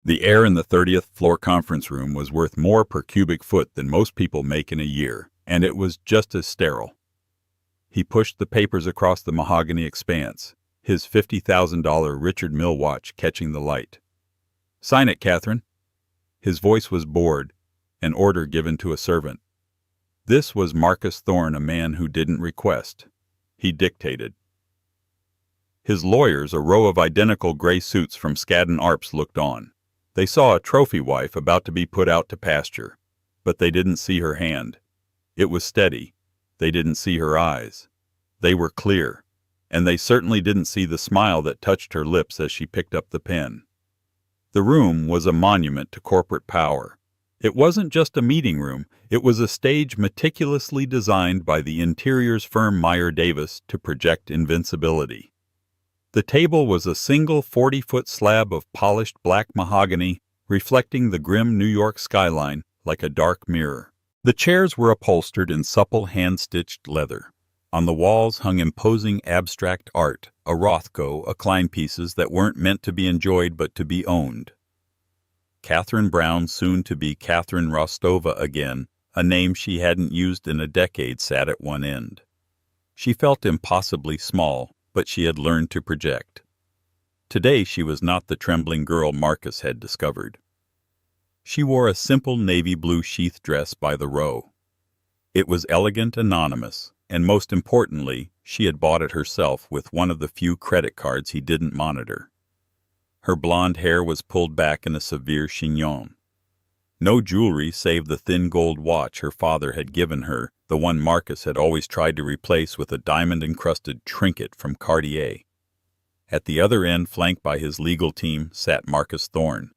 The air in the 30th floor conference room was worth more per cubic foot than most people make in a year, and it was just as sterile. He pushed the papers across the mahogany expanse, his $50,000 Richard Mille watch catching the light. "Sign it, Catherine." His voice was bored, an order given to a servant. This was Marcus Thorne, a man who didn't request. He dictated. His lawyers, a row of identical gray suits from Skadden Arps, looked on. They saw a trophy wife about to be put out to pasture, but they didn't see her hand. It was steady. They didn't see her eyes. They were clear, and they certainly didn't see the smile that touched her lips as she picked up the pen. The room was a monument to corporate power. It wasn't just a meeting room, it was a stage meticulously designed by the interiors firm Meyer Davis to project invincibility. The table was a single 40-foot slab of polished black mahogany, reflecting the grim New York skyline like a dark mirror. The chairs were upholstered in supple hand-stitched leather. On the walls hung imposing abstract art, a Rothko, Klein pieces that weren't meant to be enjoyed but to be owned. Catherine Brown, soon to be Catherine Rostova again, a name she hadn't used in a decade, sat at one end. She felt impossibly small, but she had learned to project. Today she was not the trembling girl Marcus had discovered. She wore a simple navy blue sheath dress by the row. It was elegant, anonymous, and most importantly, she had bought it herself with one of the few credit cards he didn't monitor. Her blonde hair was pulled back in a severe chignon. No jewelry save the thin gold watch her father had given her, the one Marcus had always tried to replace with a diamond-encrusted trinket from Cartier. At the other end, flanked by his legal team, sat Marcus Thorne.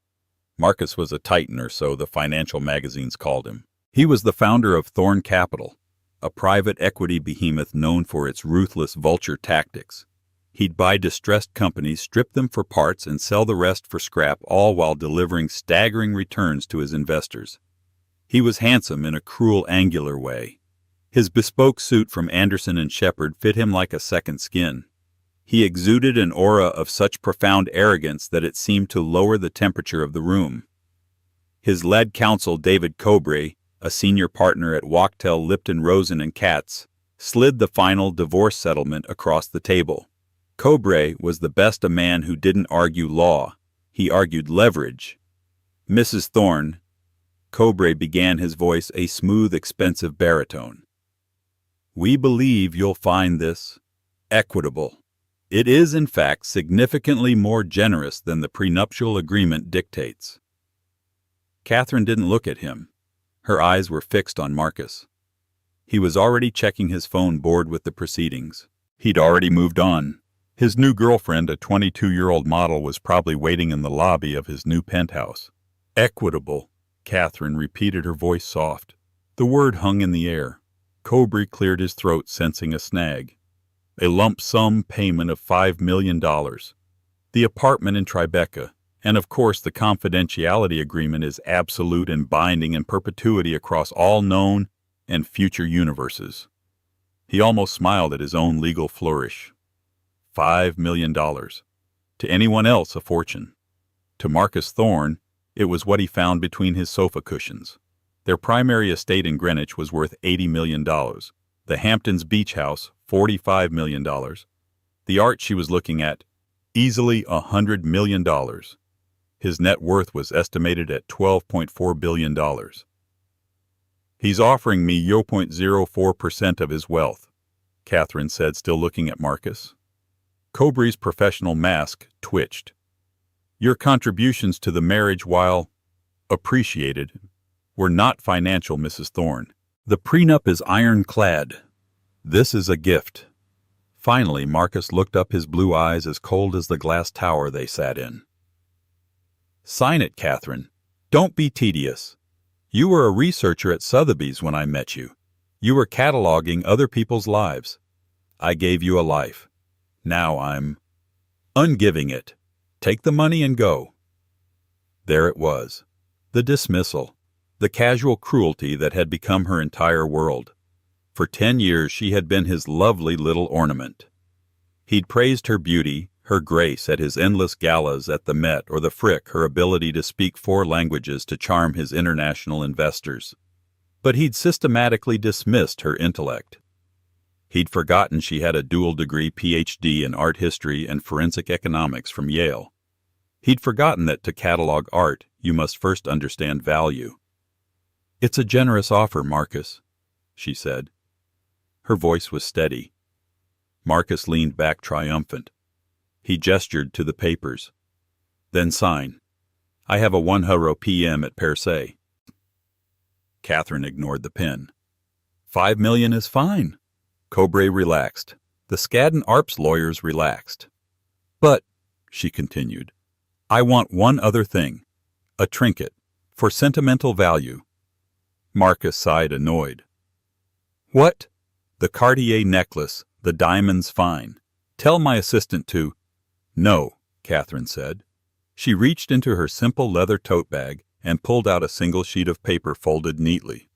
Marcus was a titan, or so the financial magazines called him. He was the founder of Thorne Capital, a private equity behemoth known for its ruthless vulture tactics. He'd buy distressed companies, strip them for parts, and sell the rest for scrap, all while delivering staggering returns to his investors. He was handsome in a cruel, angular way. His bespoke suit from Anderson & Shepherd fit him like a second skin. He exuded an aura of such profound arrogance that it seemed to lower the temperature of the room. His lead counsel, David Cobre, a senior partner at Wachtell, Lipton, Rosen & Katz, slid the final divorce settlement across the table. Cobre was the best a man who didn't argue law. He argued leverage. "Mrs. Thorne," Cobre began, his voice a smooth, expensive baritone, "we believe you'll find this equitable. It is, in fact, significantly more generous than the prenuptial agreement dictates." Catherine didn't look at him. Her eyes were fixed on Marcus. He was already checking his phone, bored with the proceedings. He'd already moved on. His new girlfriend, a 22-year-old model, was probably waiting in the lobby of his new penthouse. "Equitable," Catherine repeated, her voice soft. The word hung in the air. Cobre cleared his throat, sensing a snag. "A lump sum payment of $5 million. The apartment in Tribeca, and of course the confidentiality agreement is absolute and binding in perpetuity across all known and future universes." He almost smiled at his own legal flourish. $5 million. To anyone else, a fortune. To Marcus Thorne, it was what he found between his sofa cushions. Their primary estate in Greenwich was worth $80 million. The Hamptons beach house, $45 million. The art she was looking at, easily $100 million. His net worth was estimated at $12.4 billion. "He's offering me 0.04% of his wealth," Catherine said, still looking at Marcus. Cobre's professional mask twitched. "Your contributions to the marriage, while appreciated, were not financial, Mrs. Thorne. The prenup is ironclad. This is a gift." Finally, Marcus looked up, his blue eyes as cold as the glass tower they sat in. "Sign it, Catherine. Don't be tedious. You were a researcher at Sotheby's when I met you. You were cataloging other people's lives. I gave you a life. Now I'm ungiving it. Take the money and go." There it was. The dismissal. The casual cruelty that had become her entire world. For 10 years she had been his lovely little ornament. He'd praised her beauty, Her grace at his endless galas at the Met or the Frick, her ability to speak 4 languages to charm his international investors. But he'd systematically dismissed her intellect. He'd forgotten she had a dual-degree Ph.D. in art history and forensic economics from Yale. He'd forgotten that to catalog art, you must first understand value. "It's a generous offer, Marcus," she said. Her voice was steady. Marcus leaned back triumphant. He gestured to the papers. "Then sign. I have a 1 p.m. at Per se." Catherine ignored the pen. "$5 million is fine." Cobre relaxed. The Skadden Arps lawyers relaxed. "But," she continued, "I want one other thing. A trinket. For sentimental value." Marcus sighed, annoyed. "What?" "The Cartier necklace. The diamond's fine. Tell my assistant to—" "No," Catherine said. She reached into her simple leather tote bag and pulled out a single sheet of paper folded neatly.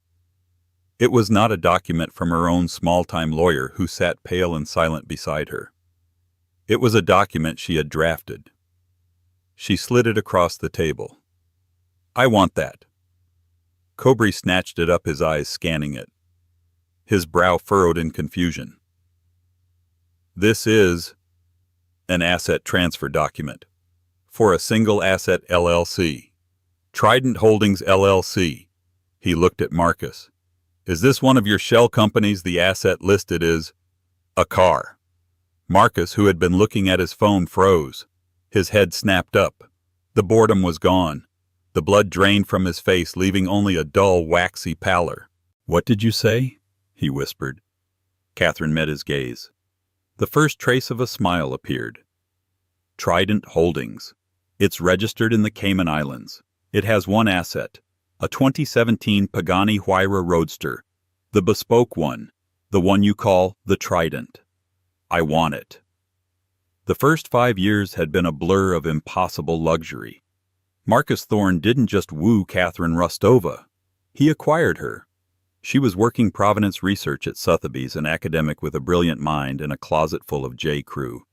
It was not a document from her own small-time lawyer who sat pale and silent beside her. It was a document she had drafted. She slid it across the table. "I want that." Cobre snatched it up, his eyes scanning it. His brow furrowed in confusion. "This is an asset transfer document for a single asset LLC. Trident Holdings LLC. He looked at Marcus. "Is this one of your shell companies? The asset listed is a car." Marcus, who had been looking at his phone, froze. His head snapped up. The boredom was gone. The blood drained from his face, leaving only a dull, waxy pallor. "What did you say?" he whispered. Catherine met his gaze. The first trace of a smile appeared. "Trident Holdings. It's registered in the Cayman Islands. It has one asset, a 2017 Pagani Huayra Roadster, the bespoke one, the one you call the Trident. I want it." The first 5 years had been a blur of impossible luxury. Marcus Thorne didn't just woo Catherine Rostova. He acquired her. She was working provenance research at Sotheby's, an academic with a brilliant mind and a closet full of J. Crew.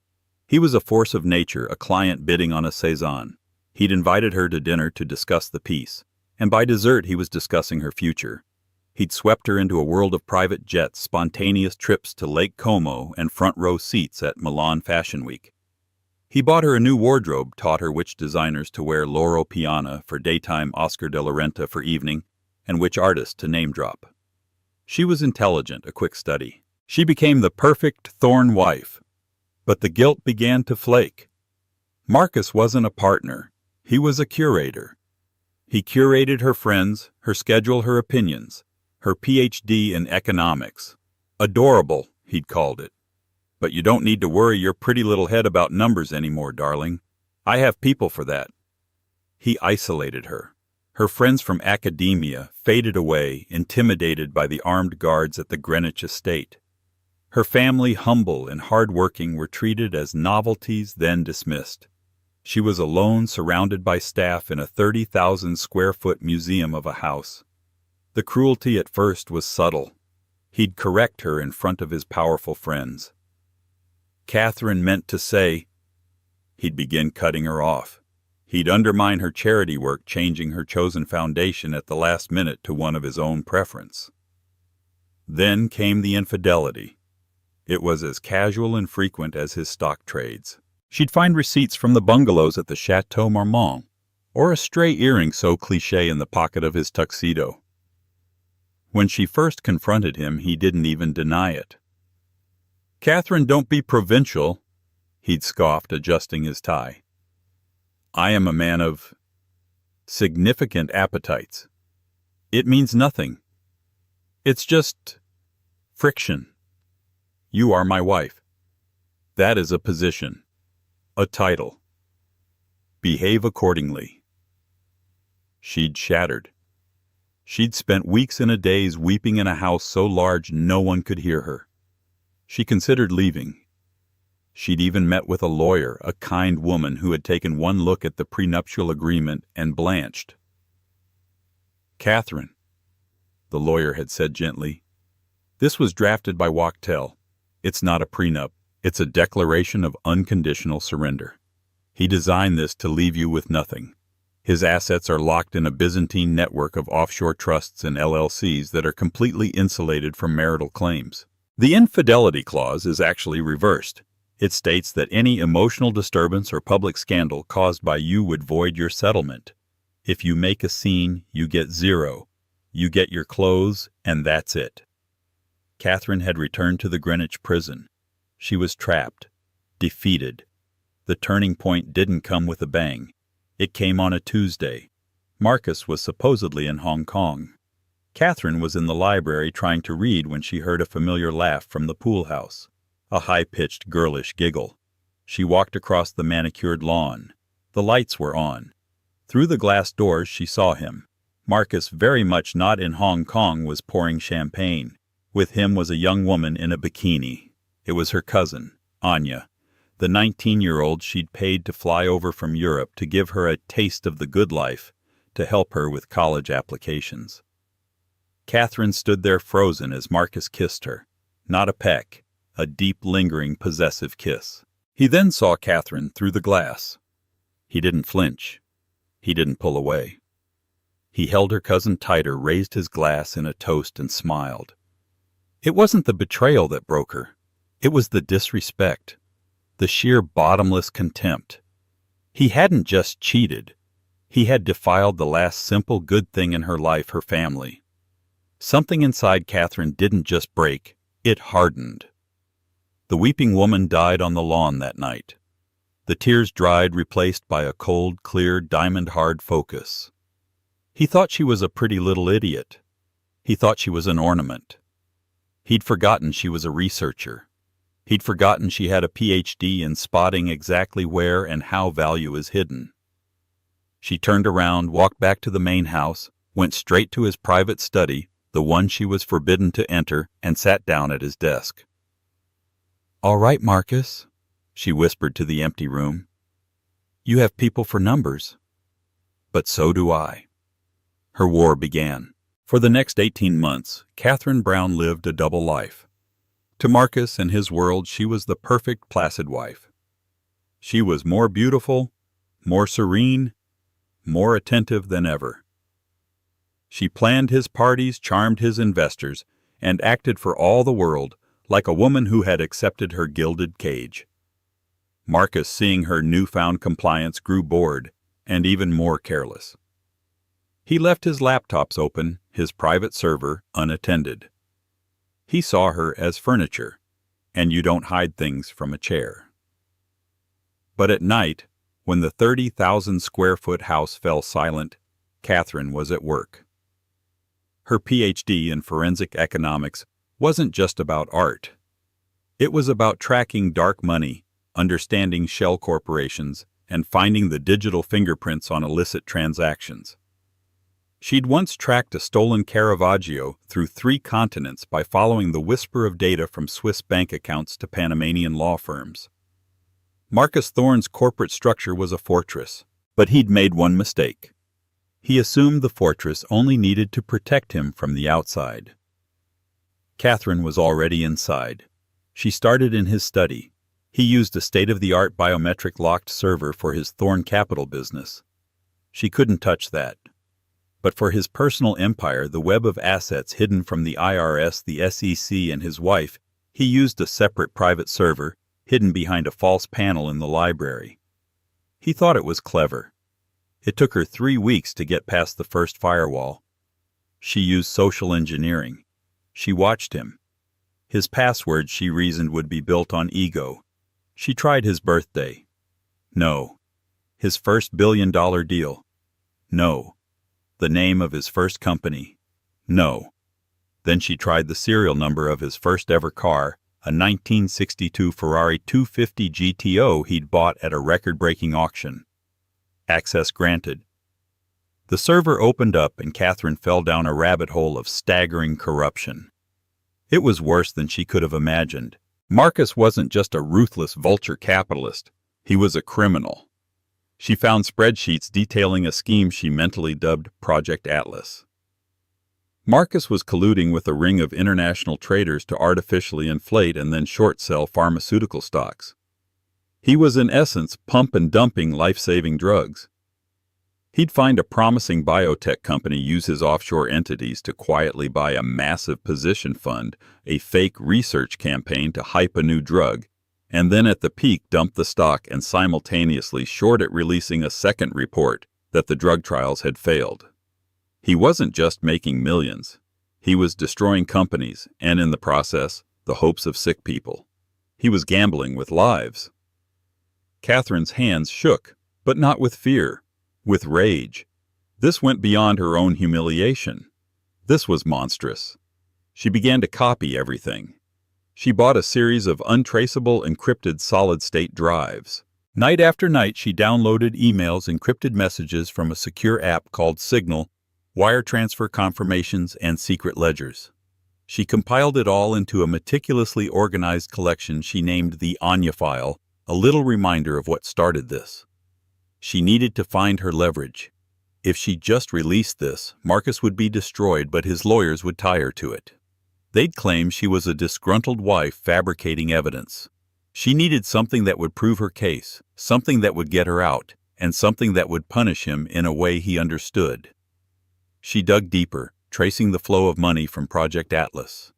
He was a force of nature, a client bidding on a Cézanne. He'd invited her to dinner to discuss the piece, and by dessert he was discussing her future. He'd swept her into a world of private jets, spontaneous trips to Lake Como, and front-row seats at Milan Fashion Week. He bought her a new wardrobe, taught her which designers to wear Loro Piana for daytime, Oscar de la Renta for evening, and which artist to name-drop. She was intelligent, a quick study. She became the perfect Thorne wife. But the guilt began to flake. Marcus wasn't a partner. He was a curator. He curated her friends, her schedule, her opinions, her Ph.D. in economics. Adorable, he'd called it. "But you don't need to worry your pretty little head about numbers anymore, darling. I have people for that." He isolated her. Her friends from academia faded away, intimidated by the armed guards at the Greenwich estate. Her family, humble and hard-working, were treated as novelties, then dismissed. She was alone, surrounded by staff in a 30,000-square-foot museum of a house. The cruelty at first was subtle. He'd correct her in front of his powerful friends. Catherine meant to say. He'd begin cutting her off. He'd undermine her charity work, changing her chosen foundation at the last minute to one of his own preference. Then came the infidelity. It was as casual and frequent as his stock trades. She'd find receipts from the bungalows at the Chateau Marmont, or a stray earring so cliché in the pocket of his tuxedo. When she first confronted him, he didn't even deny it. "Catherine, don't be provincial," he'd scoffed, adjusting his tie. "I am a man of significant appetites. It means nothing. It's just friction. You are my wife. That is a position, a title. Behave accordingly." She'd shattered. She'd spent weeks and a days weeping in a house so large no one could hear her. She considered leaving. She'd even met with a lawyer, a kind woman who had taken one look at the prenuptial agreement and blanched. "Catherine," the lawyer had said gently, "this was drafted by Wachtel. It's not a prenup, It's a declaration of unconditional surrender. He designed this to leave you with nothing. His assets are locked in a Byzantine network of offshore trusts and LLCs that are completely insulated from marital claims. The infidelity clause is actually reversed. It states that any emotional disturbance or public scandal caused by you would void your settlement. If you make a scene, you get zero. You get your clothes, and that's it. Catherine had returned to the Greenwich prison. She was trapped, defeated. The turning point didn't come with a bang. It came on a Tuesday. Marcus was supposedly in Hong Kong. Catherine was in the library trying to read when she heard a familiar laugh from the pool house, a high-pitched girlish giggle. She walked across the manicured lawn. The lights were on. Through the glass doors she saw him. Marcus, very much not in Hong Kong, was pouring champagne. With him was a young woman in a bikini. It was her cousin, Anya, the 19-year-old she'd paid to fly over from Europe to give her a taste of the good life, to help her with college applications. Catherine stood there frozen as Marcus kissed her. Not a peck, a deep, lingering, possessive kiss. He then saw Catherine through the glass. He didn't flinch. He didn't pull away. He held her cousin tighter, raised his glass in a toast, and smiled. It wasn't the betrayal that broke her. It was the disrespect, the sheer bottomless contempt. He hadn't just cheated. He had defiled the last simple good thing in her life, her family. Something inside Catherine didn't just break, it hardened. The weeping woman died on the lawn that night. The tears dried, replaced by a cold, clear, diamond-hard focus. He thought she was a pretty little idiot. He thought she was an ornament. He'd forgotten she was a researcher. He'd forgotten she had a PhD in spotting exactly where and how value is hidden. She turned around, walked back to the main house, went straight to his private study, the one she was forbidden to enter, and sat down at his desk. "All right, Marcus," she whispered to the empty room. "You have people for numbers. But so do I." Her war began. For the next 18 months, Catherine Brown lived a double life. To Marcus and his world, she was the perfect, placid wife. She was more beautiful, more serene, more attentive than ever. She planned his parties, charmed his investors, and acted for all the world like a woman who had accepted her gilded cage. Marcus, seeing her newfound compliance, grew bored and even more careless. He left his laptops open, his private server unattended. He saw her as furniture, and you don't hide things from a chair. But at night, when the 30,000-square-foot house fell silent, Catherine was at work. Her PhD in forensic economics wasn't just about art. It was about tracking dark money, understanding shell corporations, and finding the digital fingerprints on illicit transactions. She'd once tracked a stolen Caravaggio through 3 continents by following the whisper of data from Swiss bank accounts to Panamanian law firms. Marcus Thorne's corporate structure was a fortress, but he'd made one mistake. He assumed the fortress only needed to protect him from the outside. Catherine was already inside. She started in his study. He used a state-of-the-art biometric locked server for his Thorne Capital business. She couldn't touch that. But for his personal empire, the web of assets hidden from the IRS, the SEC, and his wife, he used a separate private server, hidden behind a false panel in the library. He thought it was clever. It took her 3 weeks to get past the first firewall. She used social engineering. She watched him. His password, she reasoned, would be built on ego. She tried his birthday. No. His first billion-dollar deal. No. The name of his first company. No. Then she tried the serial number of his first ever car, a 1962 Ferrari 250 GTO he'd bought at a record-breaking auction. Access granted. The server opened up and Catherine fell down a rabbit hole of staggering corruption. It was worse than she could have imagined. Marcus wasn't just a ruthless vulture capitalist. He was a criminal. She found spreadsheets detailing a scheme she mentally dubbed Project Atlas. Marcus was colluding with a ring of international traders to artificially inflate and then short-sell pharmaceutical stocks. He was in essence pump and dumping life-saving drugs. He'd find a promising biotech company use his offshore entities to quietly buy a massive position fund, a fake research campaign to hype a new drug, and then at the peak dump the stock and simultaneously short it, releasing a second report that the drug trials had failed. He wasn't just making millions. He was destroying companies and, in the process, the hopes of sick people. He was gambling with lives. Catherine's hands shook, but not with fear, with rage. This went beyond her own humiliation. This was monstrous. She began to copy everything. She bought a series of untraceable encrypted solid-state drives. Night after night she downloaded emails, encrypted messages from a secure app called Signal, wire transfer confirmations, and secret ledgers. She compiled it all into a meticulously organized collection she named the Anya File, a little reminder of what started this. She needed to find her leverage. If she just released this, Marcus would be destroyed, but his lawyers would tie her to it. They'd claim she was a disgruntled wife fabricating evidence. She needed something that would prove her case, something that would get her out, and something that would punish him in a way he understood. She dug deeper, tracing the flow of money from Project Atlas.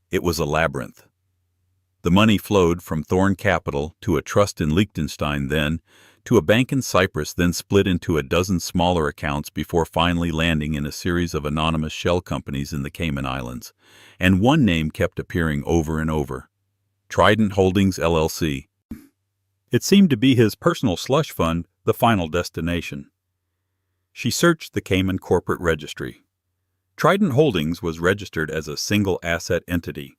It was a labyrinth. The money flowed from Thorn Capital to a trust in Liechtenstein, then to a bank in Cyprus, then split into a dozen smaller accounts before finally landing in a series of anonymous shell companies in the Cayman Islands. And one name kept appearing over and over: Trident Holdings, LLC. It seemed to be his personal slush fund, the final destination. She searched the Cayman corporate registry. Trident Holdings was registered as a single-asset entity.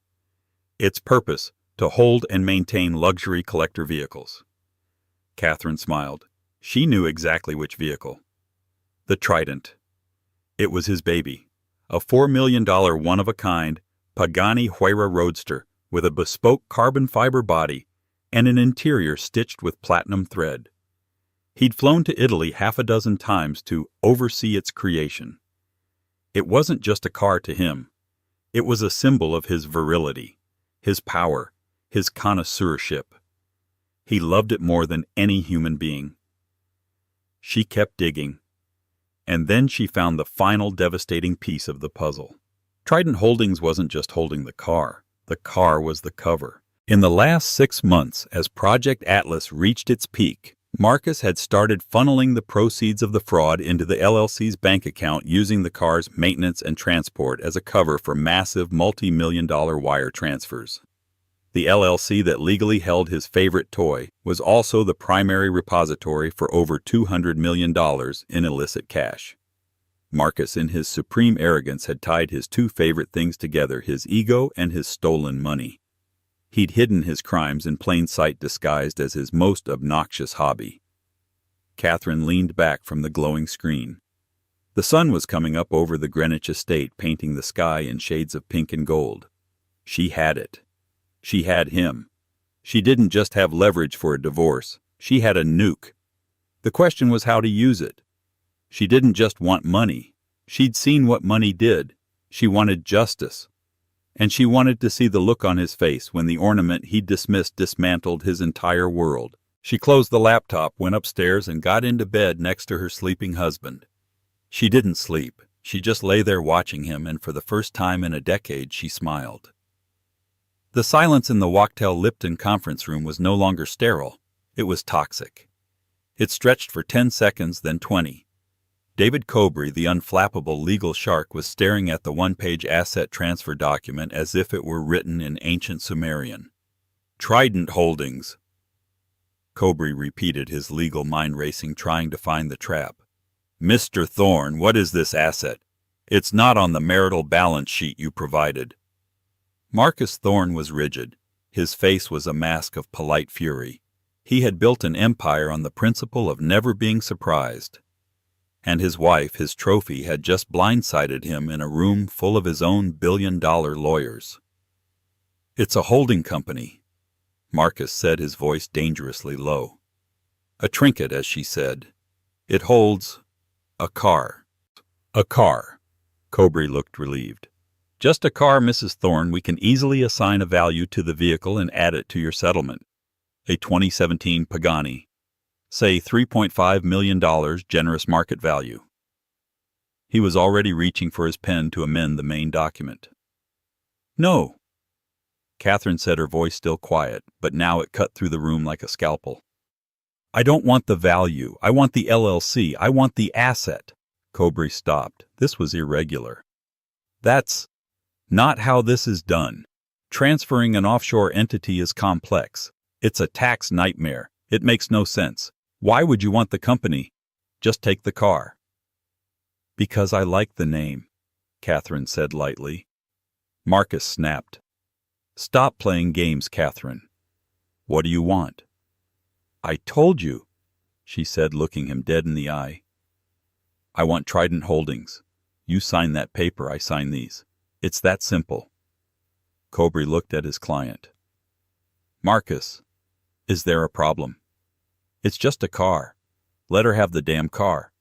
Its purpose, to hold and maintain luxury collector vehicles. Catherine smiled. She knew exactly which vehicle. The Trident. It was his baby, a $4 million one-of-a-kind Pagani Huayra Roadster with a bespoke carbon fiber body and an interior stitched with platinum thread. He'd flown to Italy half a dozen times to oversee its creation. It wasn't just a car to him. It was a symbol of his virility, his power, his connoisseurship. He loved it more than any human being. She kept digging. And then she found the final devastating piece of the puzzle. Trident Holdings wasn't just holding the car was the cover. In the last 6 months, as Project Atlas reached its peak, Marcus had started funneling the proceeds of the fraud into the LLC's bank account, using the car's maintenance and transport as a cover for massive multi-million-dollar wire transfers. The LLC that legally held his favorite toy was also the primary repository for over $200 million in illicit cash. Marcus, in his supreme arrogance, had tied his two favorite things together: his ego and his stolen money. He'd hidden his crimes in plain sight, disguised as his most obnoxious hobby. Catherine leaned back from the glowing screen. The sun was coming up over the Greenwich estate, painting the sky in shades of pink and gold. She had it. She had him. She didn't just have leverage for a divorce. She had a nuke. The question was how to use it. She didn't just want money. She'd seen what money did. She wanted justice. And she wanted to see the look on his face when the ornament he'd dismissed dismantled his entire world. She closed the laptop, went upstairs, and got into bed next to her sleeping husband. She didn't sleep. She just lay there watching him, and for the first time in a decade she smiled. The silence in the Wachtell Lipton conference room was no longer sterile. It was toxic. It stretched for 10 seconds, then 20. David Cobry, the unflappable legal shark, was staring at the one-page asset transfer document as if it were written in ancient Sumerian. Trident Holdings. Cobry repeated, his legal mind racing, trying to find the trap. Mr. Thorne, what is this asset? It's not on the marital balance sheet you provided. Marcus Thorne was rigid. His face was a mask of polite fury. He had built an empire on the principle of never being surprised. And his wife, his trophy, had just blindsided him in a room full of his own billion-dollar lawyers. It's a holding company, Marcus said, his voice dangerously low. A trinket, as she said. It holds a car. A car. Cobry looked relieved. Just a car, Mrs. Thorne. We can easily assign a value to the vehicle and add it to your settlement. A 2017 Pagani. Say $3.5 million, generous market value. He was already reaching for his pen to amend the main document. No, Catherine said, her voice still quiet, but now it cut through the room like a scalpel. I don't want the value. I want the LLC. I want the asset. Cobry stopped. This was irregular. That's not how this is done. Transferring an offshore entity is complex. It's a tax nightmare. It makes no sense. Why would you want the company? Just take the car. Because I like the name, Catherine said lightly. Marcus snapped. Stop playing games, Catherine. What do you want? I told you, she said, looking him dead in the eye. I want Trident Holdings. You sign that paper, I sign these. It's that simple. Cobry looked at his client. Marcus, is there a problem? It's just a car. Let her have the damn car.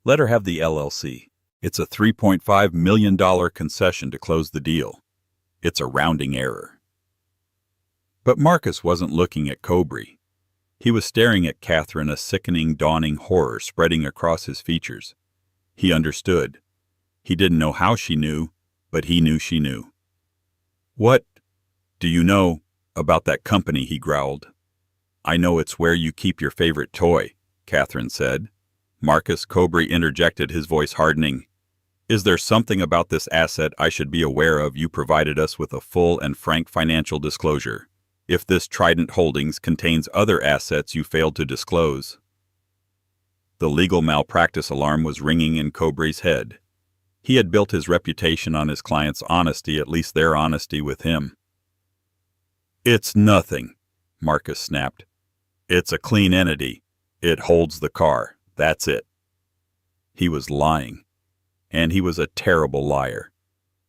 Let her have the LLC. It's a $3.5 million concession to close the deal. It's a rounding error. But Marcus wasn't looking at Cobry. He was staring at Catherine, a sickening, dawning horror spreading across his features. He understood. He didn't know how she knew, but he knew she knew. What do you know about that company? He growled. I know it's where you keep your favorite toy, Catherine said. Marcus. Cobry interjected, his voice hardening. Is there something about this asset I should be aware of? You provided us with a full and frank financial disclosure. If this Trident Holdings contains other assets you failed to disclose. The legal malpractice alarm was ringing in Cobry's head. He had built his reputation on his client's honesty, at least their honesty with him. It's nothing, Marcus snapped. It's a clean entity. It holds the car. That's it. He was lying. And he was a terrible liar.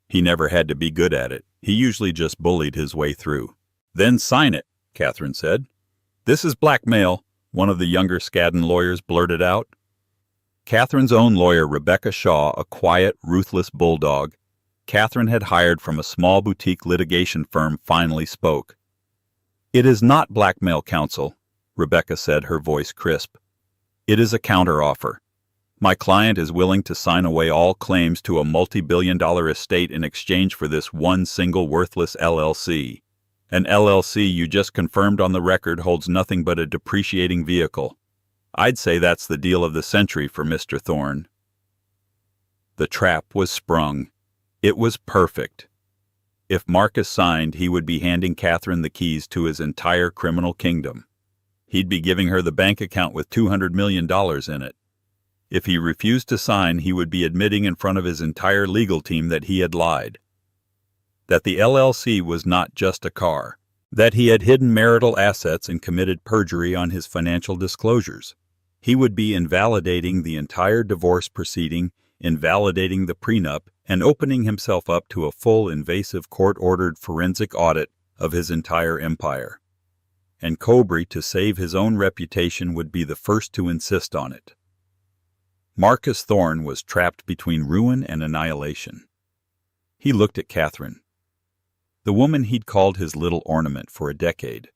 He never had to be good at it. He usually just bullied his way through. Then sign it, Catherine said. This is blackmail, one of the younger Skadden lawyers blurted out. Catherine's own lawyer, Rebecca Shaw, a quiet, ruthless bulldog Catherine had hired from a small boutique litigation firm, finally spoke. It is not blackmail, counsel, Rebecca said, her voice crisp. It is a counteroffer. My client is willing to sign away all claims to a multi-billion-dollar estate in exchange for this one single worthless LLC. An LLC you just confirmed on the record holds nothing but a depreciating vehicle. I'd say that's the deal of the century for Mr. Thorne. The trap was sprung. It was perfect. If Marcus signed, he would be handing Catherine the keys to his entire criminal kingdom. He'd be giving her the bank account with $200 million in it. If he refused to sign, he would be admitting in front of his entire legal team that he had lied. That the LLC was not just a car. That he had hidden marital assets and committed perjury on his financial disclosures. He would be invalidating the entire divorce proceeding, invalidating the prenup, and opening himself up to a full, invasive, court-ordered forensic audit of his entire empire. And Cobry, to save his own reputation, would be the first to insist on it. Marcus Thorne was trapped between ruin and annihilation. He looked at Catherine, the woman he'd called his little ornament for a decade.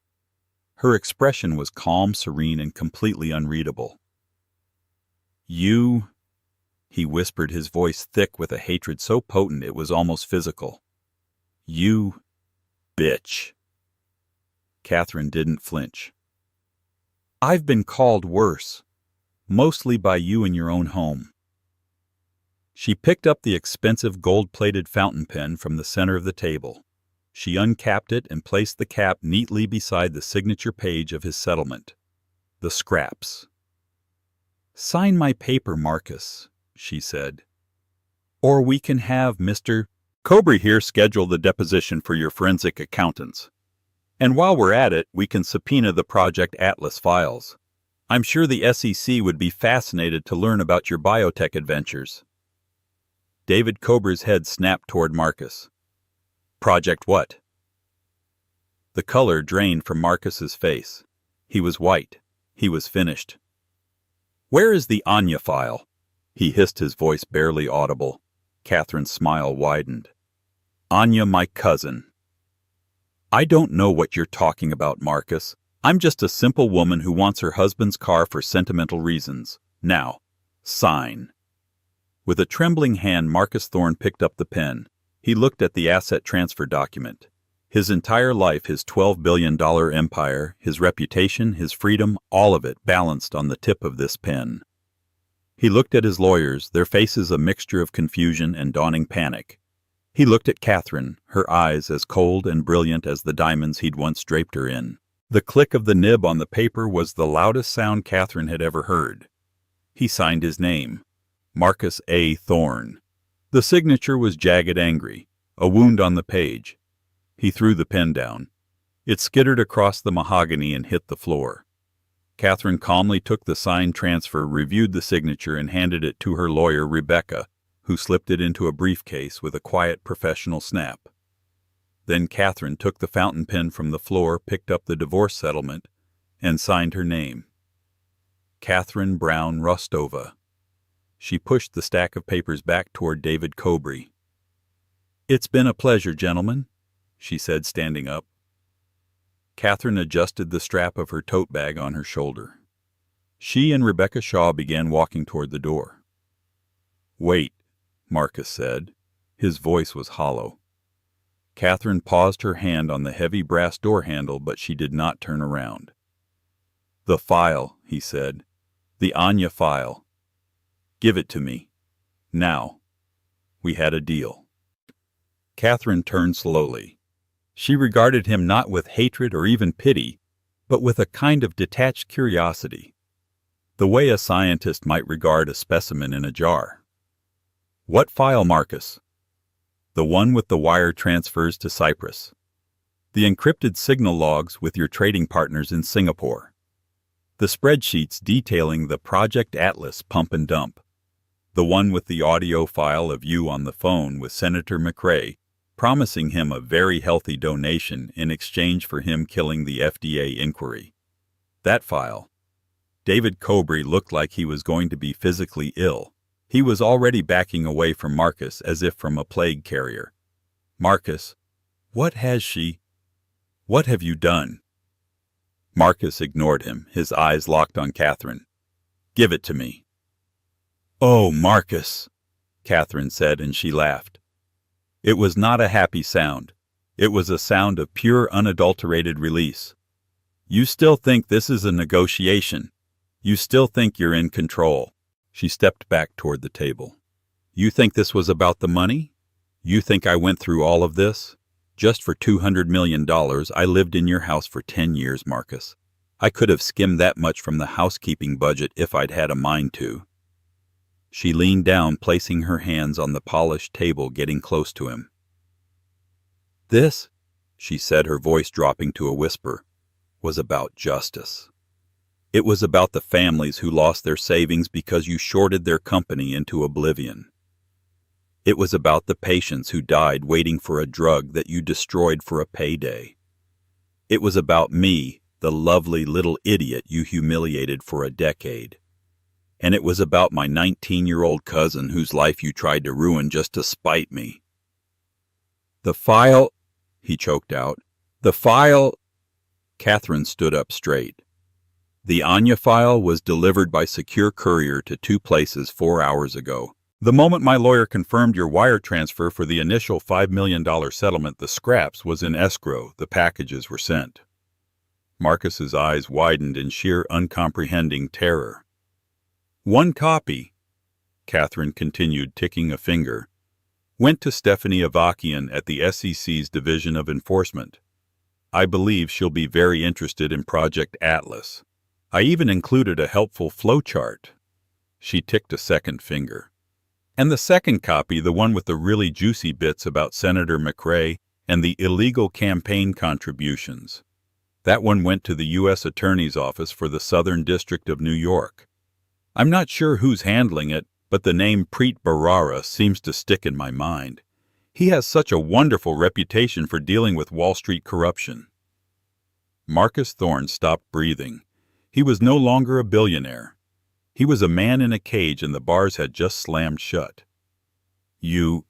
Her expression was calm, serene, and completely unreadable. You, he whispered, his voice thick with a hatred so potent it was almost physical. You bitch. Catherine didn't flinch. I've been called worse. Mostly by you in your own home. She picked up the expensive gold-plated fountain pen from the center of the table. She uncapped it and placed the cap neatly beside the signature page of his settlement. The scraps. Sign my paper, Marcus, she said. Or we can have Mr. Cobry here schedule the deposition for your forensic accountants. And while we're at it, we can subpoena the Project Atlas files. I'm sure the SEC would be fascinated to learn about your biotech adventures. David Cobry's head snapped toward Marcus. Project what? The color drained from Marcus's face. He was white. He was finished. Where is the Anya file? He hissed, his voice barely audible. Catherine's smile widened. "Anya, my cousin." "I don't know what you're talking about, Marcus. I'm just a simple woman who wants her husband's car for sentimental reasons. Now, sign." With a trembling hand, Marcus Thorne picked up the pen. He looked at the asset transfer document. His entire life, his $12 billion empire, his reputation, his freedom, all of it balanced on the tip of this pen. He looked at his lawyers, their faces a mixture of confusion and dawning panic. He looked at Catherine, her eyes as cold and brilliant as the diamonds he'd once draped her in. The click of the nib on the paper was the loudest sound Catherine had ever heard. He signed his name, Marcus A. Thorne. The signature was jagged angry, a wound on the page. He threw the pen down. It skittered across the mahogany and hit the floor. Catherine calmly took the signed transfer, reviewed the signature, and handed it to her lawyer, Rebecca, who slipped it into a briefcase with a quiet professional snap. Then Catherine took the fountain pen from the floor, picked up the divorce settlement, and signed her name. Catherine Brown Rostova. She pushed the stack of papers back toward David Cobry. "It's been a pleasure, gentlemen," she said, standing up. Catherine adjusted the strap of her tote bag on her shoulder. She and Rebecca Shaw began walking toward the door. "Wait," Marcus said. His voice was hollow. Catherine paused her hand on the heavy brass door handle, but she did not turn around. "The file," he said. "The Anya file. Give it to me. Now." We had a deal. Catherine turned slowly. She regarded him not with hatred or even pity, but with a kind of detached curiosity, the way a scientist might regard a specimen in a jar. "What file, Marcus?" "The one with the wire transfers to Cyprus. The encrypted signal logs with your trading partners in Singapore. The spreadsheets detailing the Project Atlas pump and dump. The one with the audio file of you on the phone with Senator McRae, promising him a very healthy donation in exchange for him killing the FDA inquiry. That file." David Cobry looked like he was going to be physically ill. He was already backing away from Marcus as if from a plague carrier. "Marcus, what have you done?" Marcus ignored him, his eyes locked on Catherine. "Give it to me." "Oh, Marcus," Catherine said, and she laughed. It was not a happy sound. It was a sound of pure, unadulterated release. "You still think this is a negotiation. You still think you're in control." She stepped back toward the table. "You think this was about the money? You think I went through all of this? Just for $200 million, I lived in your house for 10 years, Marcus. I could have skimmed that much from the housekeeping budget if I'd had a mind to." She leaned down, placing her hands on the polished table, getting close to him. "This," she said, her voice dropping to a whisper, "was about justice. It was about the families who lost their savings because you shorted their company into oblivion. It was about the patients who died waiting for a drug that you destroyed for a payday. It was about me, the lovely little idiot you humiliated for a decade. And it was about my 19-year-old cousin whose life you tried to ruin just to spite me." "The file," he choked out. "The file—" Catherine stood up straight. "The Anya file was delivered by secure courier to 2 places 4 hours ago. The moment my lawyer confirmed your wire transfer for the initial $5 million settlement, the scraps was in escrow. The packages were sent." Marcus's eyes widened in sheer uncomprehending terror. "1 copy," Catherine continued, ticking a finger, "went to Stephanie Avakian at the SEC's Division of Enforcement. I believe she'll be very interested in Project Atlas. I even included a helpful flowchart." She ticked a second finger. "And the 2nd copy, the one with the really juicy bits about Senator McRae and the illegal campaign contributions. That one went to the U.S. Attorney's Office for the Southern District of New York. I'm not sure who's handling it, but the name Preet Bharara seems to stick in my mind. He has such a wonderful reputation for dealing with Wall Street corruption." Marcus Thorne stopped breathing. He was no longer a billionaire. He was a man in a cage, and the bars had just slammed shut. You...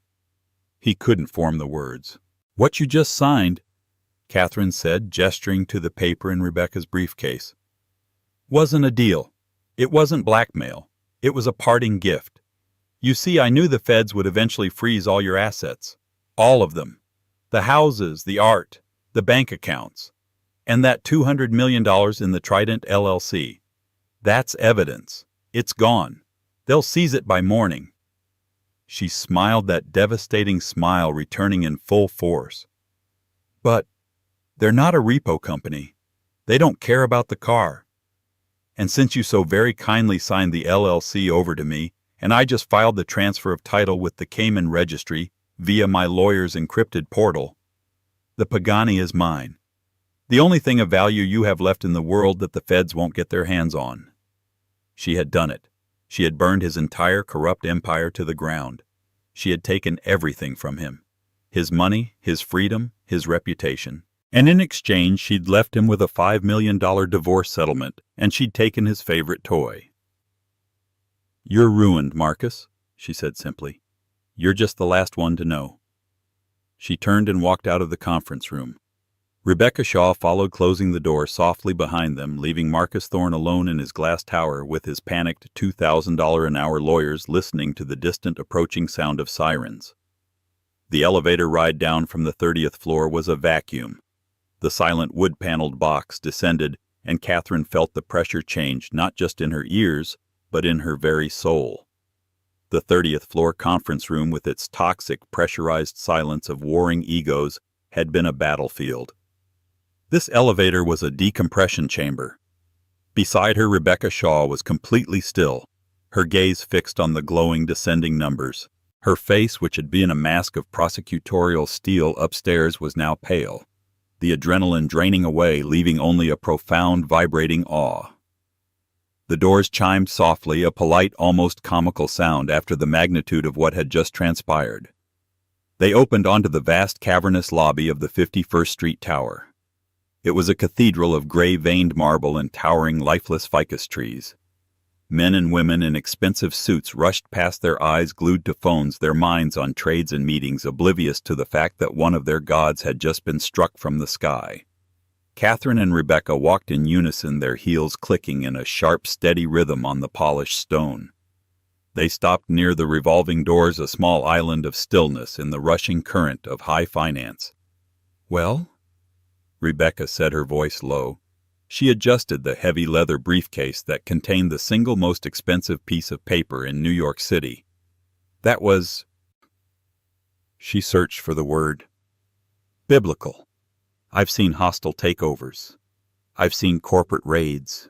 He couldn't form the words. What you just signed, Catherine said, gesturing to the paper in Rebecca's briefcase, wasn't a deal. It wasn't blackmail. It was a parting gift. You see, I knew the feds would eventually freeze all your assets. All of them. The houses, the art, the bank accounts, and that $200 million in the Trident LLC. That's evidence. It's gone. They'll seize it by morning. She smiled, that devastating smile returning in full force. But they're not a repo company. They don't care about the car. And since you so very kindly signed the LLC over to me, and I just filed the transfer of title with the Cayman Registry via my lawyer's encrypted portal, the Pagani is mine. The only thing of value you have left in the world that the feds won't get their hands on. She had done it. She had burned his entire corrupt empire to the ground. She had taken everything from him. His money, his freedom, his reputation. And in exchange, she'd left him with a $5 million divorce settlement, and she'd taken his favorite toy. You're ruined, Marcus, she said simply. You're just the last one to know. She turned and walked out of the conference room. Rebecca Shaw followed, closing the door softly behind them, leaving Marcus Thorne alone in his glass tower with his panicked $2,000 an hour lawyers listening to the distant approaching sound of sirens. The elevator ride down from the 30th floor was a vacuum. The silent wood-paneled box descended, and Catherine felt the pressure change not just in her ears, but in her very soul. The 30th floor conference room, with its toxic, pressurized silence of warring egos, had been a battlefield. This elevator was a decompression chamber. Beside her, Rebecca Shaw was completely still, her gaze fixed on the glowing descending numbers. Her face, which had been a mask of prosecutorial steel upstairs, was now pale, the adrenaline draining away, leaving only a profound, vibrating awe. The doors chimed softly, a polite, almost comical sound after the magnitude of what had just transpired. They opened onto the vast, cavernous lobby of the 51st Street Tower. It was a cathedral of gray-veined marble and towering, lifeless ficus trees. Men and women in expensive suits rushed past, their eyes glued to phones, their minds on trades and meetings, oblivious to the fact that one of their gods had just been struck from the sky. Catherine and Rebecca walked in unison, their heels clicking in a sharp, steady rhythm on the polished stone. They stopped near the revolving doors, a small island of stillness in the rushing current of high finance. "Well?" Rebecca said, her voice low. She adjusted the heavy leather briefcase that contained the single most expensive piece of paper in New York City. "That was..." She searched for the word. "Biblical. I've seen hostile takeovers. I've seen corporate raids.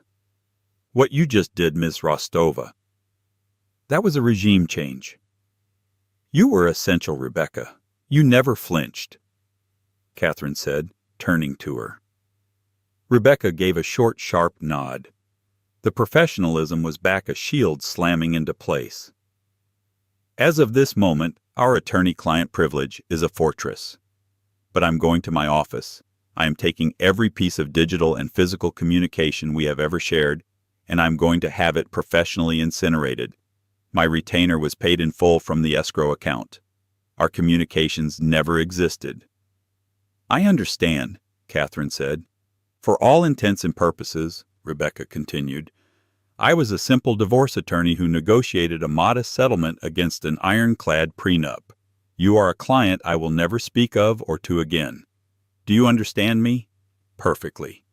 What you just did, Ms. Rostova, that was a regime change. You were essential, Rebecca. You never flinched," Catherine said, turning to her. Rebecca gave a short, sharp nod. The professionalism was back, a shield slamming into place. "As of this moment, our attorney-client privilege is a fortress. But I'm going to my office. I am taking every piece of digital and physical communication we have ever shared, and I'm going to have it professionally incinerated. My retainer was paid in full from the escrow account. Our communications never existed." "I understand," Catherine said. "For all intents and purposes," Rebecca continued, "I was a simple divorce attorney who negotiated a modest settlement against an ironclad prenup. You are a client I will never speak of or to again. Do you understand me?" "Perfectly."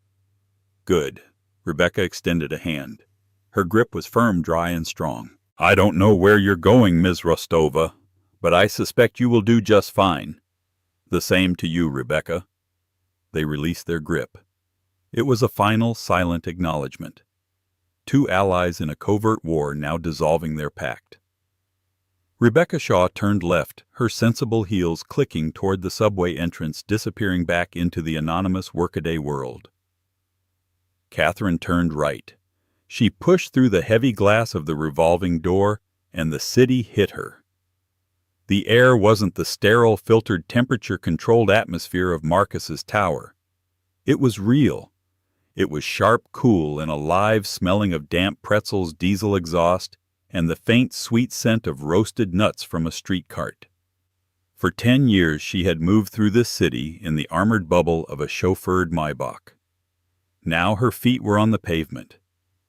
"Good." Rebecca extended a hand. Her grip was firm, dry, and strong. "I don't know where you're going, Ms. Rostova, but I suspect you will do just fine." "The same to you, Rebecca." They released their grip. It was a final, silent acknowledgement. Two allies in a covert war now dissolving their pact. Rebecca Shaw turned left, her sensible heels clicking toward the subway entrance, disappearing back into the anonymous workaday world. Catherine turned right. She pushed through the heavy glass of the revolving door, and the city hit her. The air wasn't the sterile, filtered, temperature-controlled atmosphere of Marcus's tower. It was real. It was sharp, cool, and alive, smelling of damp pretzels, diesel exhaust, and the faint, sweet scent of roasted nuts from a street cart. For 10 years she had moved through this city in the armored bubble of a chauffeured Maybach. Now her feet were on the pavement.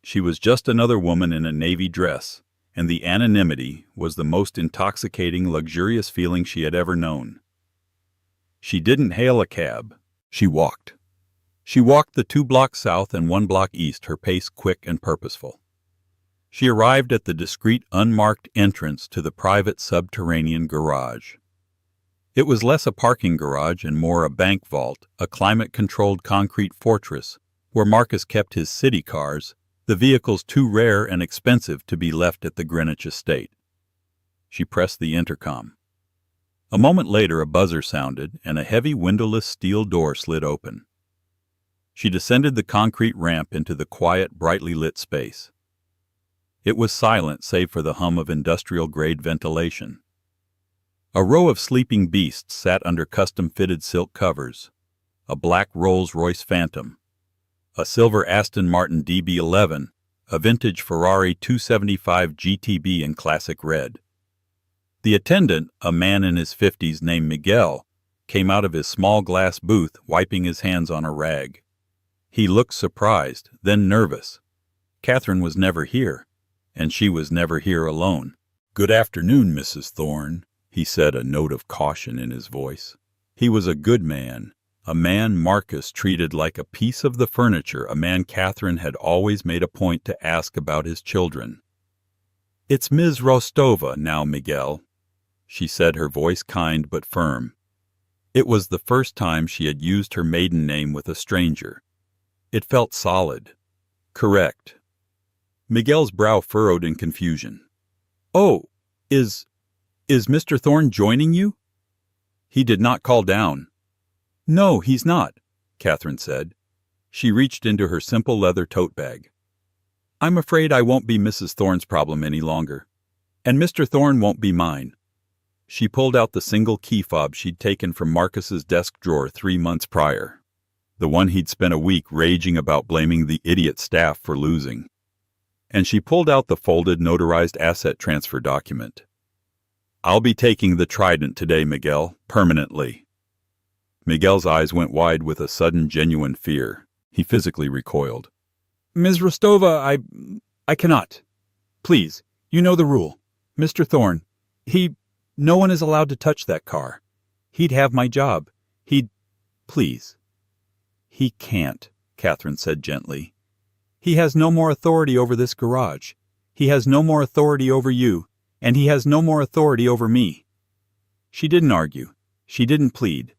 She was just another woman in a navy dress, and the anonymity was the most intoxicating, luxurious feeling she had ever known. She didn't hail a cab. She walked. She walked the 2 blocks south and 1 block east, her pace quick and purposeful. She arrived at the discreet, unmarked entrance to the private subterranean garage. It was less a parking garage and more a bank vault, a climate-controlled concrete fortress where Marcus kept his city cars, the vehicles too rare and expensive to be left at the Greenwich estate. She pressed the intercom. A moment later a buzzer sounded and a heavy windowless steel door slid open. She descended the concrete ramp into the quiet, brightly lit space. It was silent save for the hum of industrial-grade ventilation. A row of sleeping beasts sat under custom-fitted silk covers, a black Rolls-Royce Phantom, a silver Aston Martin DB11, a vintage Ferrari 275 GTB in classic red. The attendant, a man in his 50s named Miguel, came out of his small glass booth wiping his hands on a rag. He looked surprised, then nervous. Catherine was never here, and she was never here alone. "Good afternoon, Mrs. Thorne," he said, a note of caution in his voice. He was a good man, a man Marcus treated like a piece of the furniture, a man Catherine had always made a point to ask about his children. "It's Ms. Rostova now, Miguel," she said, her voice kind but firm. It was the first time she had used her maiden name with a stranger. It felt solid, correct. Miguel's brow furrowed in confusion. "Oh, is Mr. Thorne joining you?" He did not call down. "No, he's not," Catherine said. She reached into her simple leather tote bag. "I'm afraid I won't be Mrs. Thorne's problem any longer. And Mr. Thorne won't be mine." She pulled out the single key fob she'd taken from Marcus's desk drawer 3 months prior, the one he'd spent a week raging about blaming the idiot staff for losing. And she pulled out the folded, notarized asset transfer document. "I'll be taking the Trident today, Miguel, permanently." Miguel's eyes went wide with a sudden, genuine fear. He physically recoiled. "Ms. Rostova, I cannot. Please, you know the rule. Mr. Thorne, no one is allowed to touch that car. He'd have my job. Please." "He can't," Catherine said gently. "He has no more authority over this garage. He has no more authority over you, and he has no more authority over me." She didn't argue. She didn't plead.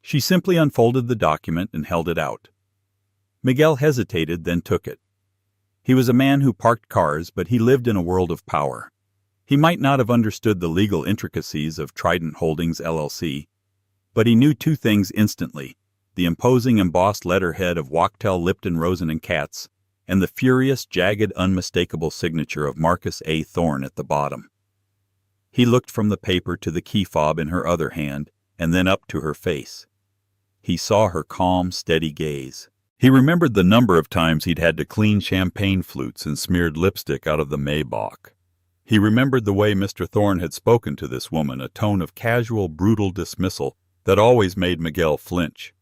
She simply unfolded the document and held it out. Miguel hesitated, then took it. He was a man who parked cars, but he lived in a world of power. He might not have understood the legal intricacies of Trident Holdings, LLC, but he knew 2 things instantly: the imposing embossed letterhead of Wachtell, Lipton, Rosen & Katz, and the furious, jagged, unmistakable signature of Marcus A. Thorne at the bottom. He looked from the paper to the key fob in her other hand, and then up to her face. He saw her calm, steady gaze. He remembered the number of times he'd had to clean champagne flutes and smeared lipstick out of the Maybach. He remembered the way Mr. Thorne had spoken to this woman, a tone of casual, brutal dismissal that always made Miguel flinch.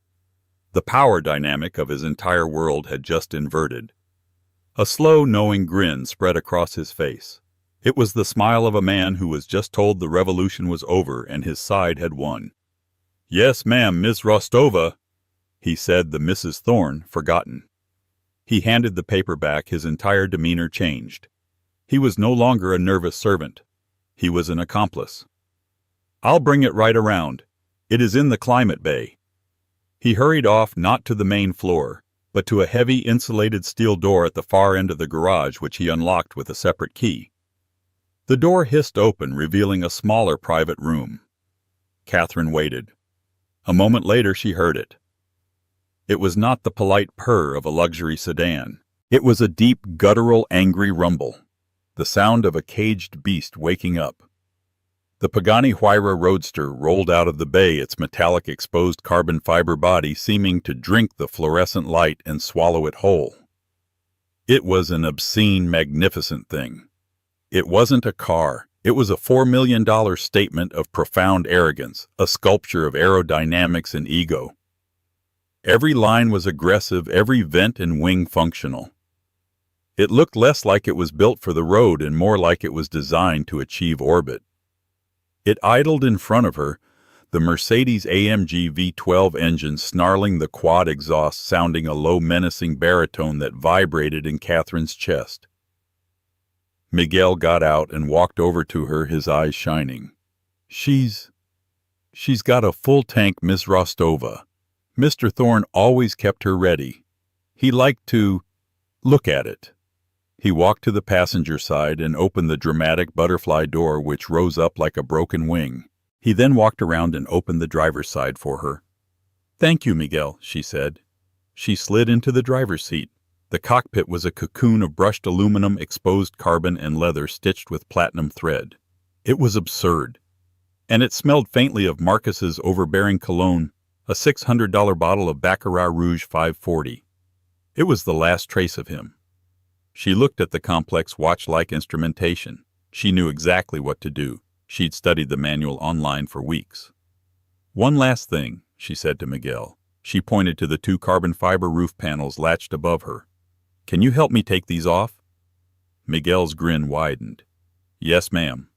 The power dynamic of his entire world had just inverted. A slow, knowing grin spread across his face. It was the smile of a man who was just told the revolution was over and his side had won. "Yes, ma'am, Miss Rostova," he said, the Mrs. Thorne forgotten. He handed the paper back, his entire demeanor changed. He was no longer a nervous servant. He was an accomplice. "I'll bring it right around. It is in the climate bay." He hurried off, not to the main floor, but to a heavy insulated steel door at the far end of the garage, which he unlocked with a separate key. The door hissed open, revealing a smaller private room. Catherine waited. A moment later she heard it. It was not the polite purr of a luxury sedan. It was a deep, guttural, angry rumble, the sound of a caged beast waking up. The Pagani Huayra Roadster rolled out of the bay, its metallic exposed carbon fiber body seeming to drink the fluorescent light and swallow it whole. It was an obscene, magnificent thing. It wasn't a car. It was a $4 million statement of profound arrogance, a sculpture of aerodynamics and ego. Every line was aggressive, every vent and wing functional. It looked less like it was built for the road and more like it was designed to achieve orbit. It idled in front of her, the Mercedes-AMG V12 engine snarling the quad exhaust, sounding a low menacing baritone that vibrated in Catherine's chest. Miguel got out and walked over to her, his eyes shining. She's got a full tank, Miss Rostova. Mr. Thorne always kept her ready. He liked to look at it. He walked to the passenger side and opened the dramatic butterfly door which rose up like a broken wing. He then walked around and opened the driver's side for her. "Thank you, Miguel," she said. She slid into the driver's seat. The cockpit was a cocoon of brushed aluminum, exposed carbon, and leather stitched with platinum thread. It was absurd. And it smelled faintly of Marcus's overbearing cologne, a $600 bottle of Baccarat Rouge 540. It was the last trace of him. She looked at the complex watch-like instrumentation. She knew exactly what to do. She'd studied the manual online for weeks. "One last thing," she said to Miguel. She pointed to the 2 carbon fiber roof panels latched above her. "Can you help me take these off?" Miguel's grin widened. "Yes, ma'am."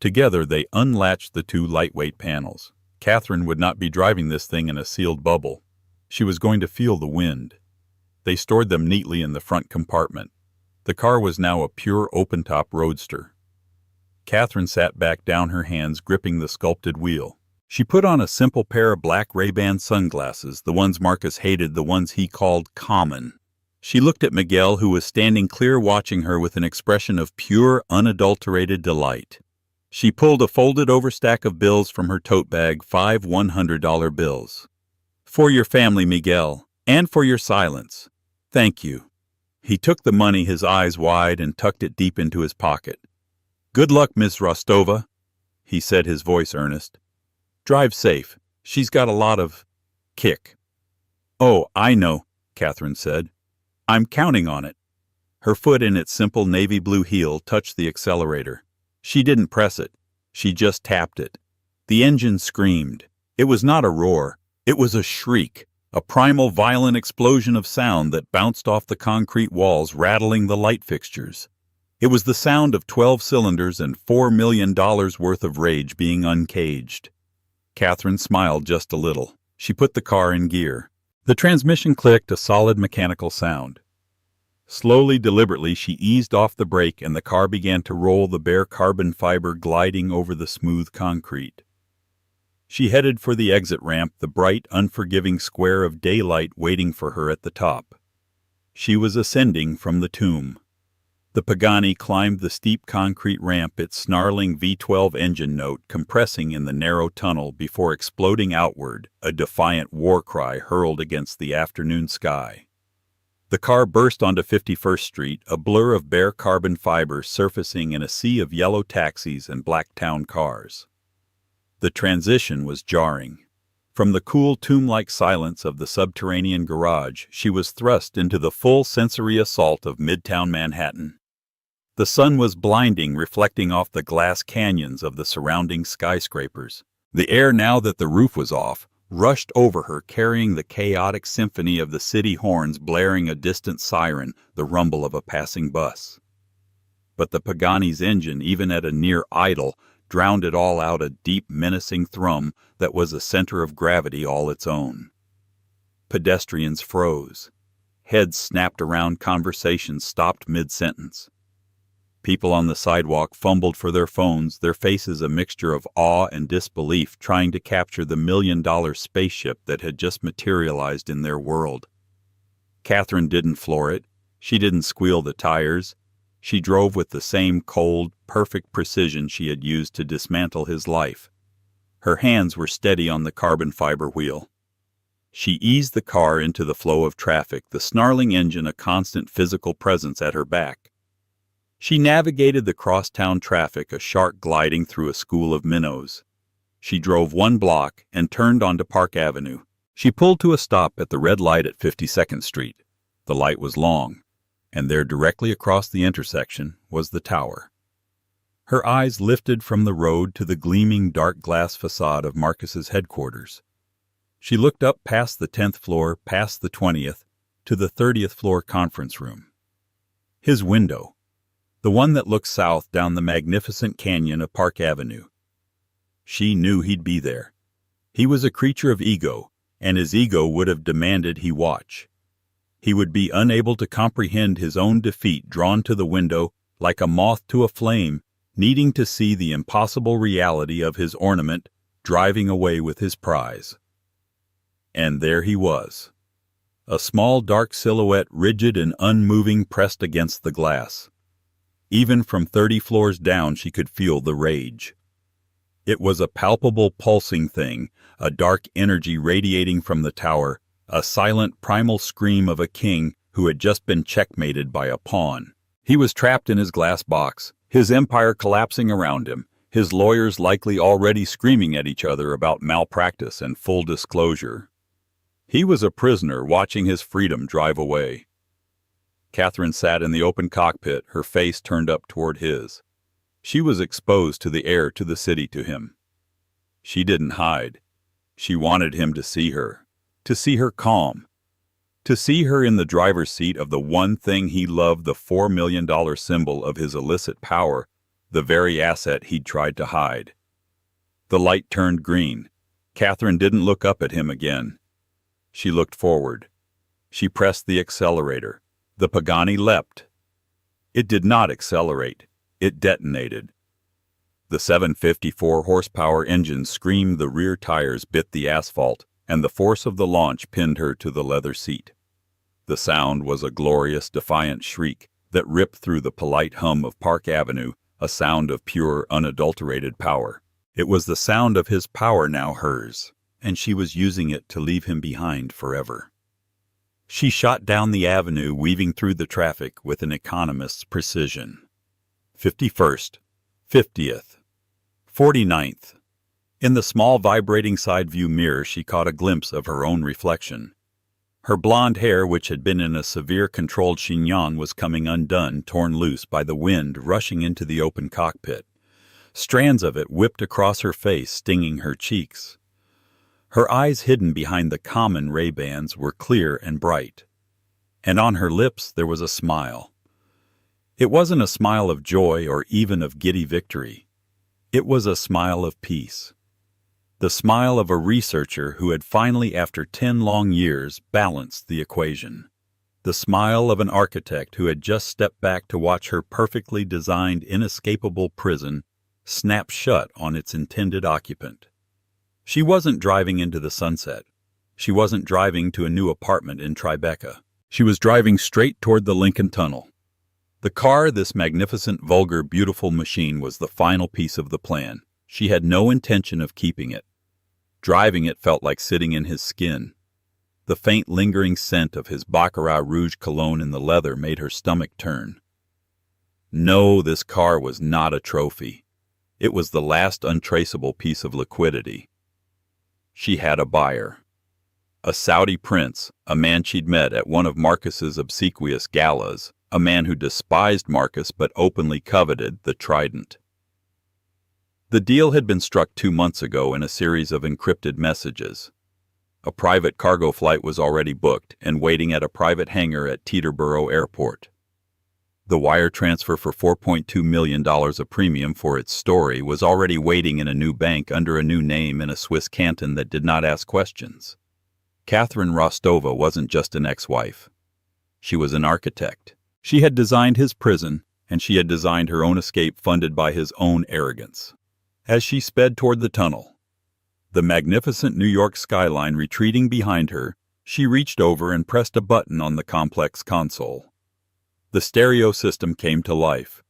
Together they unlatched the 2 lightweight panels. Catherine would not be driving this thing in a sealed bubble. She was going to feel the wind. They stored them neatly in the front compartment. The car was now a pure open-top roadster. Catherine sat back down, her hands gripping the sculpted wheel. She put on a simple pair of black Ray-Ban sunglasses, the ones Marcus hated, the ones he called common. She looked at Miguel, who was standing clear watching her with an expression of pure, unadulterated delight. She pulled a folded-over stack of bills from her tote bag, 5 $100 bills. "For your family, Miguel, and for your silence. Thank you." He took the money, his eyes wide, and tucked it deep into his pocket. "Good luck, Miss Rostova," he said, his voice earnest. "Drive safe. She's got a lot of kick." "Oh, I know," Catherine said. "I'm counting on it." Her foot in its simple navy blue heel touched the accelerator. She didn't press it. She just tapped it. The engine screamed. It was not a roar. It was a shriek, a primal violent explosion of sound that bounced off the concrete walls, rattling the light fixtures. It was the sound of 12 cylinders and $4 million worth of rage being uncaged. Catherine smiled just a little. She put the car in gear. The transmission clicked, a solid mechanical sound. Slowly, deliberately, she eased off the brake and the car began to roll, the bare carbon fiber gliding over the smooth concrete. She headed for the exit ramp, the bright, unforgiving square of daylight waiting for her at the top. She was ascending from the tomb. The Pagani climbed the steep concrete ramp, its snarling V12 engine note compressing in the narrow tunnel before exploding outward, a defiant war cry hurled against the afternoon sky. The car burst onto 51st Street, a blur of bare carbon fiber surfacing in a sea of yellow taxis and black town cars. The transition was jarring. From the cool, tomb-like silence of the subterranean garage, she was thrust into the full sensory assault of Midtown Manhattan. The sun was blinding, reflecting off the glass canyons of the surrounding skyscrapers. The air, now that the roof was off, rushed over her, carrying the chaotic symphony of the city horns blaring a distant siren, the rumble of a passing bus. But the Pagani's engine, even at a near idle, drowned it all out, a deep, menacing thrum that was a center of gravity all its own. Pedestrians froze. Heads snapped around, conversations stopped mid-sentence. People on the sidewalk fumbled for their phones, their faces a mixture of awe and disbelief, trying to capture the $1-million spaceship that had just materialized in their world. Catherine didn't floor it. She didn't squeal the tires. She drove with the same cold, perfect precision she had used to dismantle his life. Her hands were steady on the carbon fiber wheel. She eased the car into the flow of traffic, the snarling engine a constant physical presence at her back. She navigated the crosstown traffic, a shark gliding through a school of minnows. She drove 1 block and turned onto Park Avenue. She pulled to a stop at the red light at 52nd Street. The light was long, and there directly across the intersection was the tower. Her eyes lifted from the road to the gleaming dark glass facade of Marcus's headquarters. She looked up past the 10th floor, past the 20th, to the 30th floor conference room. His window, the one that looked south down the magnificent canyon of Park Avenue. She knew he'd be there. He was a creature of ego, and his ego would have demanded he watch. He would be unable to comprehend his own defeat, drawn to the window like a moth to a flame, needing to see the impossible reality of his ornament driving away with his prize. And there he was, a small dark silhouette, rigid and unmoving, pressed against the glass. Even from 30 floors down she could feel the rage. It was a palpable, pulsing thing, a dark energy radiating from the tower, a silent, primal scream of a king who had just been checkmated by a pawn. He was trapped in his glass box, his empire collapsing around him, his lawyers likely already screaming at each other about malpractice and full disclosure. He was a prisoner watching his freedom drive away. Catherine sat in the open cockpit, her face turned up toward his. She was exposed to the air, to the city, to him. She didn't hide. She wanted him to see her calm, to see her in the driver's seat of the one thing he loved, the $4 million symbol of his illicit power, the very asset he'd tried to hide. The light turned green. Catherine didn't look up at him again. She looked forward. She pressed the accelerator. The Pagani leapt. It did not accelerate. It detonated. The 754 horsepower engine screamed, the rear tires bit the asphalt, and the force of the launch pinned her to the leather seat. The sound was a glorious, defiant shriek that ripped through the polite hum of Park Avenue, a sound of pure, unadulterated power. It was the sound of his power, now hers, and she was using it to leave him behind forever. She shot down the avenue, weaving through the traffic with an economist's precision. 51st, 50th, 49th. In the small vibrating side view mirror she caught a glimpse of her own reflection. Her blonde hair, which had been in a severe controlled chignon, was coming undone, torn loose by the wind rushing into the open cockpit. Strands of it whipped across her face, stinging her cheeks. Her eyes, hidden behind the common Ray-Bans, were clear and bright. And on her lips there was a smile. It wasn't a smile of joy or even of giddy victory. It was a smile of peace. The smile of a researcher who had finally, after 10 long years, balanced the equation. The smile of an architect who had just stepped back to watch her perfectly designed, inescapable prison snap shut on its intended occupant. She wasn't driving into the sunset. She wasn't driving to a new apartment in Tribeca. She was driving straight toward the Lincoln Tunnel. The car, this magnificent, vulgar, beautiful machine, was the final piece of the plan. She had no intention of keeping it. Driving it felt like sitting in his skin. The faint, lingering scent of his Baccarat Rouge cologne in the leather made her stomach turn. No, this car was not a trophy. It was the last untraceable piece of liquidity. She had a buyer. A Saudi prince, a man she'd met at one of Marcus's obsequious galas, a man who despised Marcus but openly coveted the trident. The deal had been struck 2 months ago in a series of encrypted messages. A private cargo flight was already booked and waiting at a private hangar at Teterboro Airport. The wire transfer for $4.2 million a premium for its story was already waiting in a new bank under a new name in a Swiss canton that did not ask questions. Catherine Rostova wasn't just an ex-wife. She was an architect. She had designed his prison, and she had designed her own escape funded by his own arrogance. As she sped toward the tunnel, the magnificent New York skyline retreating behind her, she reached over and pressed a button on the complex console. The stereo system came to life.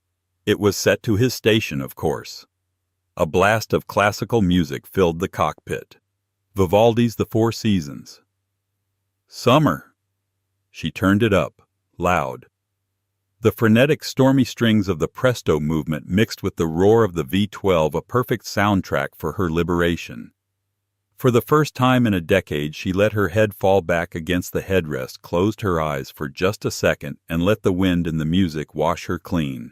It was set to his station, of course. A blast of classical music filled the cockpit. Vivaldi's The Four Seasons. Summer. She turned it up, loud. The frenetic, stormy strings of the Presto movement mixed with the roar of the V-12, a perfect soundtrack for her liberation. For the first time in a decade, she let her head fall back against the headrest, closed her eyes for just a second, and let the wind and the music wash her clean.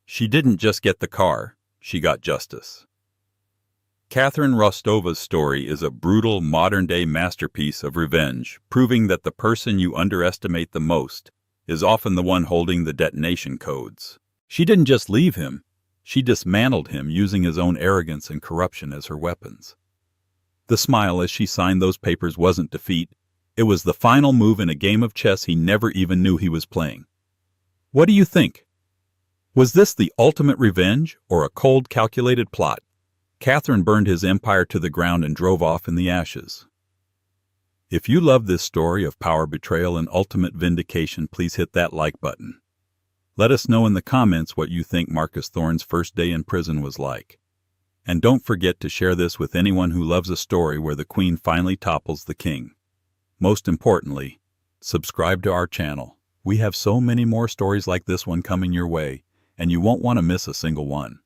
She didn't just get the car, she got justice. Catherine Rostova's story is a brutal, modern-day masterpiece of revenge, proving that the person you underestimate the most is often the one holding the detonation codes. She didn't just leave him, she dismantled him using his own arrogance and corruption as her weapons. The smile as she signed those papers wasn't defeat, it was the final move in a game of chess he never even knew he was playing. What do you think? Was this the ultimate revenge or a cold, calculated plot? Catherine burned his empire to the ground and drove off in the ashes. If you love this story of power betrayal and ultimate vindication, please hit that like button. Let us know in the comments what you think Marcus Thorne's first day in prison was like. And don't forget to share this with anyone who loves a story where the queen finally topples the king. Most importantly, subscribe to our channel. We have so many more stories like this one coming your way, and you won't want to miss a single one.